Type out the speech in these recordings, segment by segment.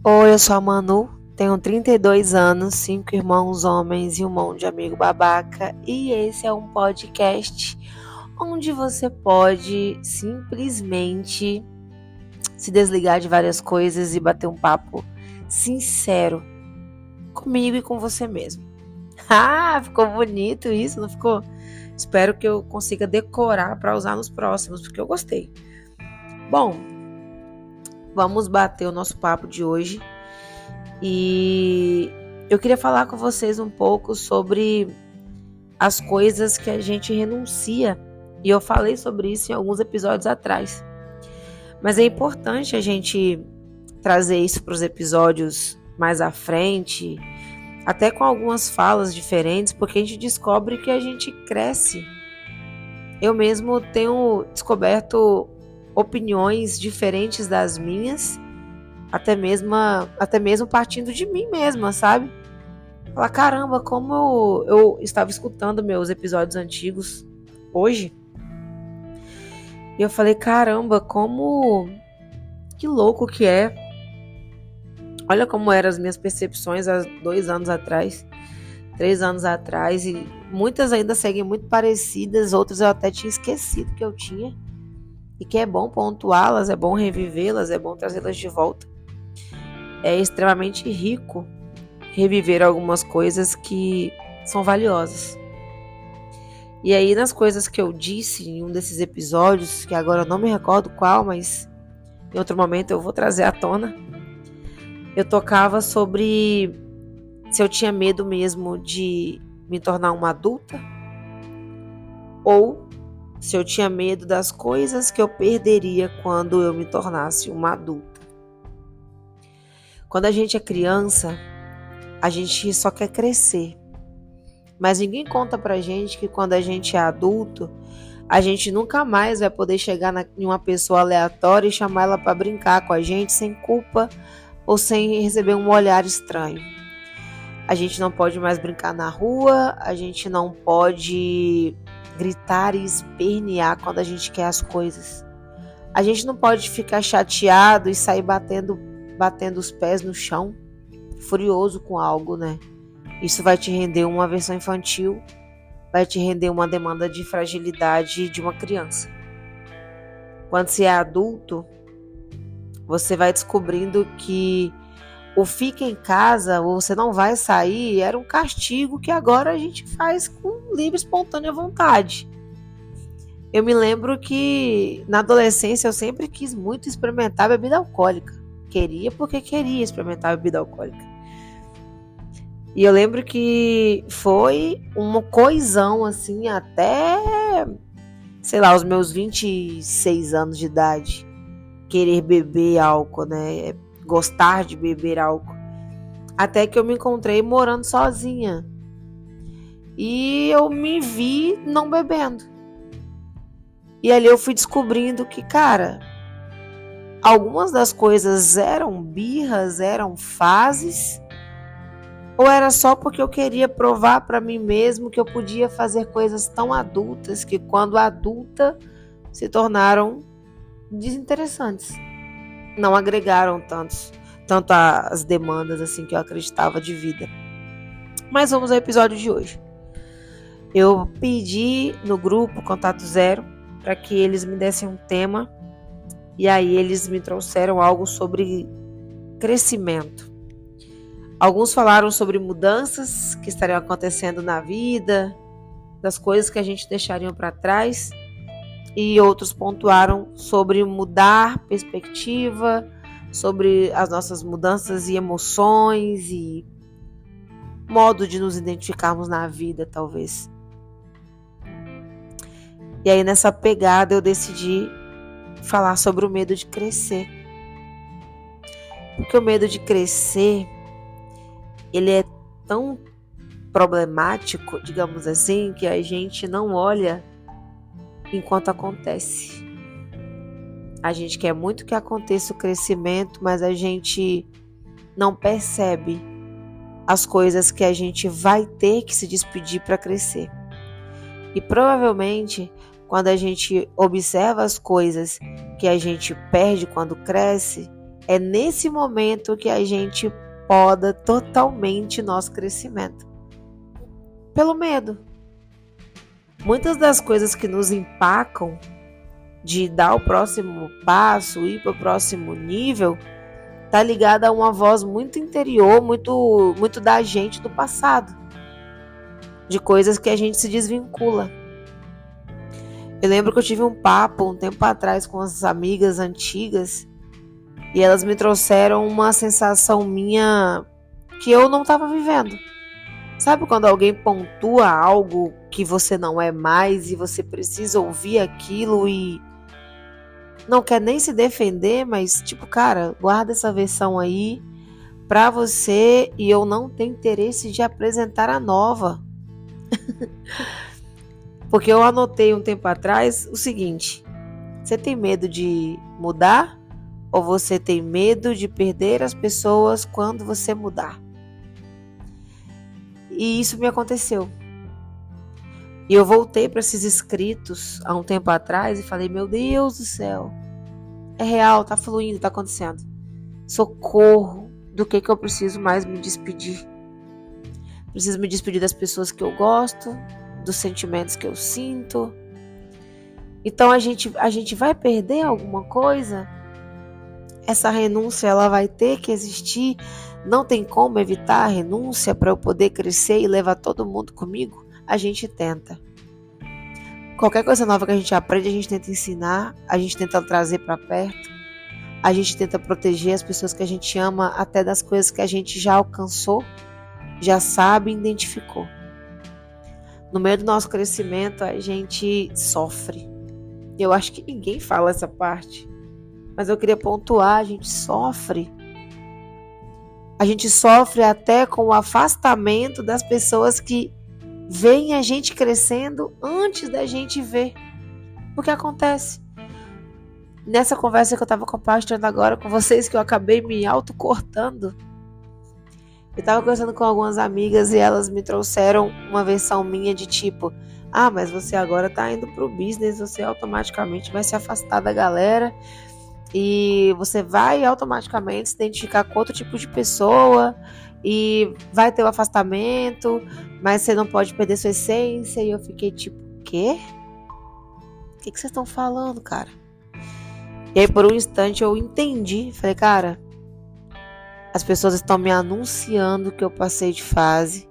Oi, eu sou a Manu, tenho 32 anos, 5 irmãos homens e um monte de amigo babaca, e esse é um podcast onde você pode simplesmente se desligar de várias coisas e bater um papo sincero comigo e com você mesmo. Ah, ficou bonito isso, não ficou? Espero que eu consiga decorar para usar nos próximos, porque eu gostei. Bom, vamos bater o nosso papo de hoje. E eu queria falar com vocês um pouco sobre as coisas que a gente renuncia. E eu falei sobre isso em alguns episódios atrás. Mas é importante a gente trazer isso para os episódios mais à frente, até com algumas falas diferentes, porque a gente descobre que a gente cresce. Eu mesmo tenho descoberto opiniões diferentes das minhas, até mesmo partindo de mim mesma, sabe? Falar, caramba, como eu estava escutando meus episódios antigos hoje, e eu falei, caramba, que louco que é. Olha como eram as minhas percepções há 2 anos atrás, 3 anos atrás, e muitas ainda seguem muito parecidas, outras eu até tinha esquecido que eu tinha, e que é bom pontuá-las, é bom revivê-las, é bom trazê-las de volta. É extremamente rico reviver algumas coisas que são valiosas. E aí, nas coisas que eu disse em um desses episódios, que agora eu não me recordo qual, mas em outro momento eu vou trazer à tona, eu tocava sobre se eu tinha medo mesmo de me tornar uma adulta ou se eu tinha medo das coisas que eu perderia quando eu me tornasse uma adulta. Quando a gente é criança, a gente só quer crescer. Mas ninguém conta pra gente que quando a gente é adulto, a gente nunca mais vai poder chegar em uma pessoa aleatória e chamar ela pra brincar com a gente sem culpa ou sem receber um olhar estranho. A gente não pode mais brincar na rua, a gente não pode gritar e espernear quando a gente quer as coisas. A gente não pode ficar chateado e sair batendo os pés no chão, furioso com algo, né? Isso vai te render uma versão infantil, vai te render uma demanda de fragilidade de uma criança. Quando você é adulto, você vai descobrindo que o fica em casa, ou você não vai sair, era um castigo que agora a gente faz com livre, espontânea vontade. Eu me lembro que na adolescência eu sempre quis muito experimentar bebida alcoólica. Queria porque queria experimentar bebida alcoólica. E eu lembro que foi uma coisão assim até, sei lá, os meus 26 anos de idade. Querer beber álcool, né? Gostar de beber álcool. Até que eu me encontrei morando sozinha. E eu me vi não bebendo. E ali eu fui descobrindo que, cara, algumas das coisas eram birras, eram fases, ou era só porque eu queria provar para mim mesmo que eu podia fazer coisas tão adultas que quando adulta se tornaram desinteressantes. Não agregaram tanto as demandas assim que eu acreditava de vida. Mas vamos ao episódio de hoje. Eu pedi no grupo Contato Zero para que eles me dessem um tema. E aí eles me trouxeram algo sobre crescimento. Alguns falaram sobre mudanças que estariam acontecendo na vida, das coisas que a gente deixaria para trás. E outros pontuaram sobre mudar perspectiva, sobre as nossas mudanças e emoções e modo de nos identificarmos na vida, talvez. E aí nessa pegada eu decidi falar sobre o medo de crescer. Porque o medo de crescer, ele é tão problemático, digamos assim, que a gente não olha enquanto acontece. A gente quer muito que aconteça o crescimento, mas a gente não percebe as coisas que a gente vai ter que se despedir para crescer. E provavelmente, quando a gente observa as coisas que a gente perde quando cresce, É nesse momento que a gente poda totalmente nosso crescimento. Pelo medo. Muitas das coisas que nos empacam de dar o próximo passo, ir para o próximo nível, tá ligada a uma voz muito interior, muito da gente do passado. De coisas que a gente se desvincula. Eu lembro que eu tive um papo um tempo atrás com as amigas antigas e elas me trouxeram uma sensação minha que eu não estava vivendo. Sabe quando alguém pontua algo que você não é mais e você precisa ouvir aquilo e não quer nem se defender, mas tipo, cara, guarda essa versão aí pra você e eu não tenho interesse de apresentar a nova. Porque eu anotei um tempo atrás o seguinte: você tem medo de mudar ou você tem medo de perder as pessoas quando você mudar? E isso me aconteceu. E eu voltei para esses escritos há um tempo atrás e falei, meu Deus do céu, é real, tá fluindo, tá acontecendo. Socorro, do que eu preciso mais me despedir? Preciso me despedir das pessoas que eu gosto, dos sentimentos que eu sinto. Então a gente vai perder alguma coisa? Essa renúncia ela vai ter que existir. Não tem como evitar a renúncia para eu poder crescer e levar todo mundo comigo? A gente tenta. Qualquer coisa nova que a gente aprende, a gente tenta ensinar, a gente tenta trazer para perto, a gente tenta proteger as pessoas que a gente ama até das coisas que a gente já alcançou, já sabe e identificou. No meio do nosso crescimento, a gente sofre. Eu acho que ninguém fala essa parte, mas eu queria pontuar, a gente sofre. A gente sofre até com o afastamento das pessoas que veem a gente crescendo antes da gente ver. O que acontece? Nessa conversa que eu estava compartilhando agora com vocês, que eu acabei me autocortando, eu estava conversando com algumas amigas e elas me trouxeram uma versão minha de tipo, mas você agora tá indo pro business, você automaticamente vai se afastar da galera e você vai automaticamente se identificar com outro tipo de pessoa e vai ter o afastamento, mas você não pode perder sua essência. E eu fiquei tipo, quê? O que vocês estão falando, cara? E aí por um instante eu entendi, falei, cara, as pessoas estão me anunciando que eu passei de fase,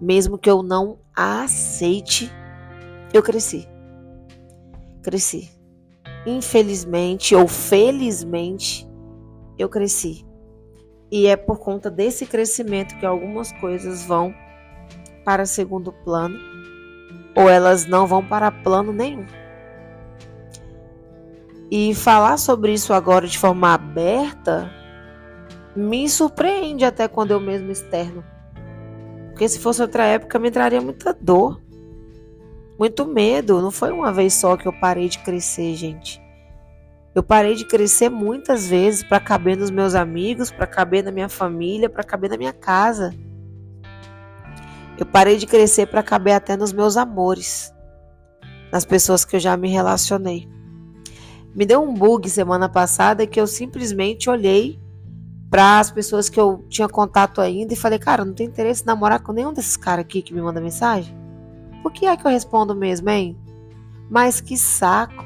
mesmo que eu não a aceite, eu cresci. Cresci. Infelizmente ou felizmente, eu cresci. E é por conta desse crescimento que algumas coisas vão para segundo plano ou elas não vão para plano nenhum. E falar sobre isso agora de forma aberta me surpreende até quando eu mesmo externo. Porque se fosse outra época me traria muita dor, muito medo. Não foi uma vez só que eu parei de crescer, gente. Eu parei de crescer muitas vezes para caber nos meus amigos, para caber na minha família, para caber na minha casa. Eu parei de crescer para caber até nos meus amores, nas pessoas que eu já me relacionei. Me deu um bug semana passada que eu simplesmente olhei para as pessoas que eu tinha contato ainda e falei, cara, eu não tenho interesse em namorar com nenhum desses caras aqui que me manda mensagem. Por que é que eu respondo mesmo, hein? Mas que saco.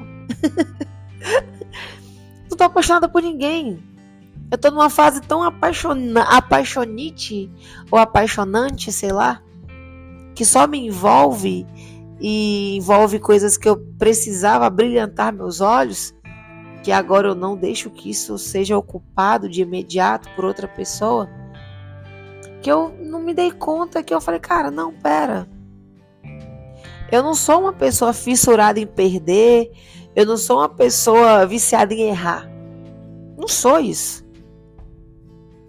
Não tô apaixonada por ninguém. Eu tô numa fase tão apaixonite ou apaixonante, sei lá, que só me envolve e envolve coisas que eu precisava brilhantar meus olhos, que agora eu não deixo que isso seja ocupado de imediato por outra pessoa, que eu não me dei conta, que eu falei, cara, não, pera. Eu não sou uma pessoa fissurada em perder, eu não sou uma pessoa viciada em errar. Não sou isso.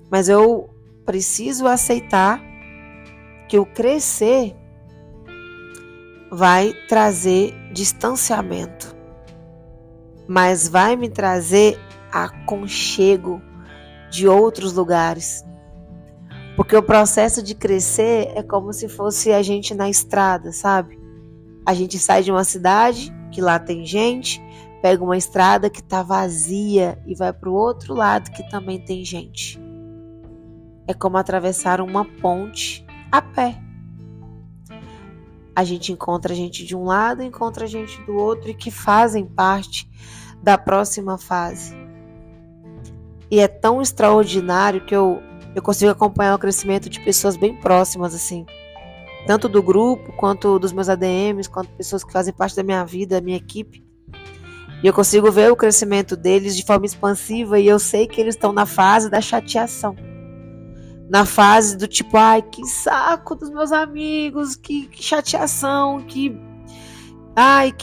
Mas eu preciso aceitar que o crescer vai trazer distanciamento, mas vai me trazer aconchego de outros lugares. Porque o processo de crescer é como se fosse a gente na estrada, sabe? A gente sai de uma cidade que lá tem gente, pega uma estrada que está vazia e vai para o outro lado que também tem gente. É como atravessar uma ponte a pé. A gente encontra gente de um lado, encontra gente do outro e que fazem parte da próxima fase. E é tão extraordinário que eu consigo acompanhar o crescimento de pessoas bem próximas, assim. Tanto do grupo, quanto dos meus ADMs, quanto pessoas que fazem parte da minha vida, da minha equipe. E eu consigo ver o crescimento deles de forma expansiva e eu sei que eles estão na fase da chateação. Na fase do tipo, ai, que saco dos meus amigos, que chateação, que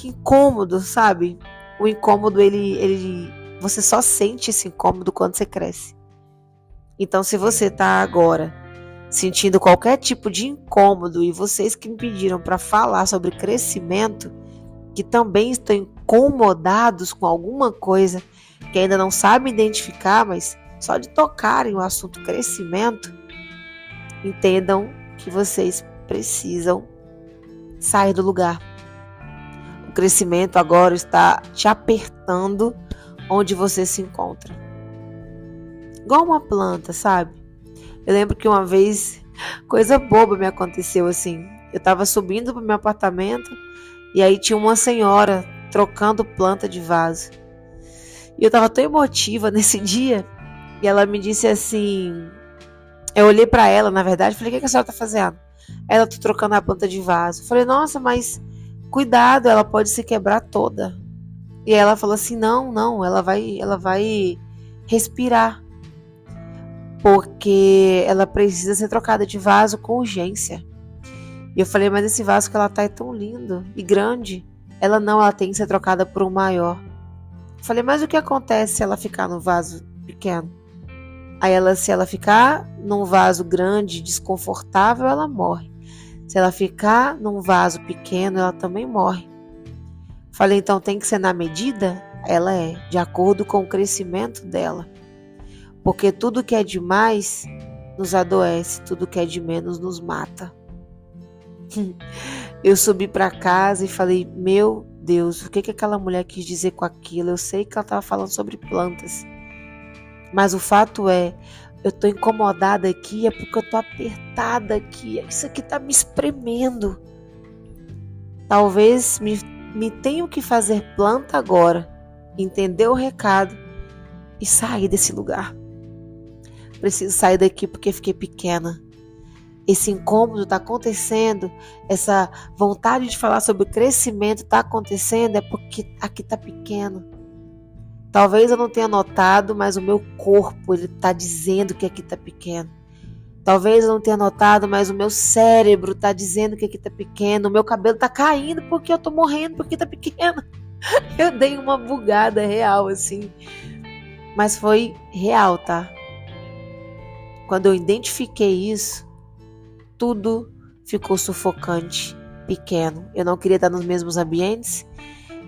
incômodo, sabe? O incômodo, você só sente esse incômodo quando você cresce. Então, se você tá agora sentindo qualquer tipo de incômodo e vocês que me pediram para falar sobre crescimento, que também estão incomodados com alguma coisa que ainda não sabem identificar, mas só de tocarem o assunto crescimento, entendam que vocês precisam sair do lugar. O crescimento agora está te apertando onde você se encontra. Igual uma planta, sabe? Eu lembro que uma vez, coisa boba me aconteceu assim. Eu estava subindo para o meu apartamento e aí tinha uma senhora trocando planta de vaso. E eu estava tão emotiva nesse dia. E ela me disse assim... Eu olhei para ela, na verdade, falei, o que a senhora está fazendo? Ela, tô trocando a planta de vaso. Eu falei, nossa, mas cuidado, ela pode se quebrar toda. E ela falou assim, não, ela vai respirar. Porque ela precisa ser trocada de vaso com urgência. E eu falei, mas esse vaso que ela tá é tão lindo e grande. Ela tem que ser trocada por um maior. Eu falei, mas o que acontece se ela ficar no vaso pequeno? Aí se ela ficar num vaso grande, desconfortável, ela morre. Se ela ficar num vaso pequeno, ela também morre. Falei, então tem que ser na medida? Ela é, de acordo com o crescimento dela. Porque tudo que é demais nos adoece, tudo que é de menos nos mata. Eu subi para casa e falei, meu Deus, o que aquela mulher quis dizer com aquilo? Eu sei que ela estava falando sobre plantas. Mas o fato é, eu tô incomodada aqui, é porque eu tô apertada aqui. Isso aqui tá me espremendo. Talvez me tenho que fazer planta agora, entender o recado e sair desse lugar. Preciso sair daqui porque fiquei pequena. Esse incômodo está acontecendo, essa vontade de falar sobre crescimento está acontecendo, é porque aqui está pequeno. Talvez eu não tenha notado, mas o meu corpo está dizendo que aqui está pequeno. Talvez eu não tenha notado, mas o meu cérebro está dizendo que aqui está pequeno. O meu cabelo está caindo porque eu estou morrendo, porque está pequeno. Eu dei uma bugada real, assim. Mas foi real, tá? Quando eu identifiquei isso, tudo ficou sufocante, pequeno. Eu não queria estar nos mesmos ambientes.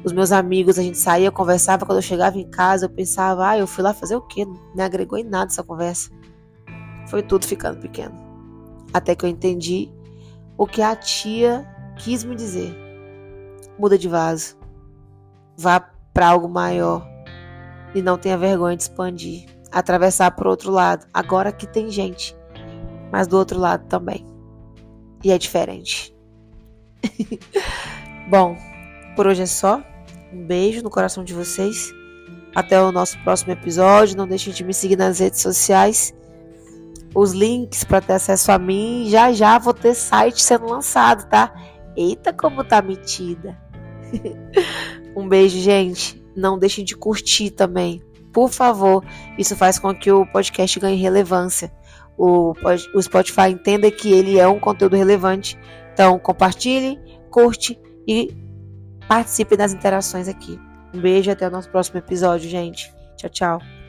Os meus amigos, a gente saía, conversava. Quando eu chegava em casa, eu pensava, eu fui lá fazer o quê? Não me agregou em nada essa conversa. Foi tudo ficando pequeno. Até que eu entendi o que a tia quis me dizer. Muda de vaso. Vá para algo maior. E não tenha vergonha de expandir. Atravessar para o outro lado. Agora que tem gente. Mas do outro lado também. E é diferente. Bom, por hoje é só. Um beijo no coração de vocês. Até o nosso próximo episódio. Não deixem de me seguir nas redes sociais. Os links para ter acesso a mim. Já vou ter site sendo lançado, tá? Eita, como tá metida. Um beijo, gente. Não deixem de curtir também. Por favor. Isso faz com que o podcast ganhe relevância. O Spotify entenda que ele é um conteúdo relevante. Então, compartilhe, curte e participe das interações aqui. Um beijo e até o nosso próximo episódio, gente. Tchau, tchau.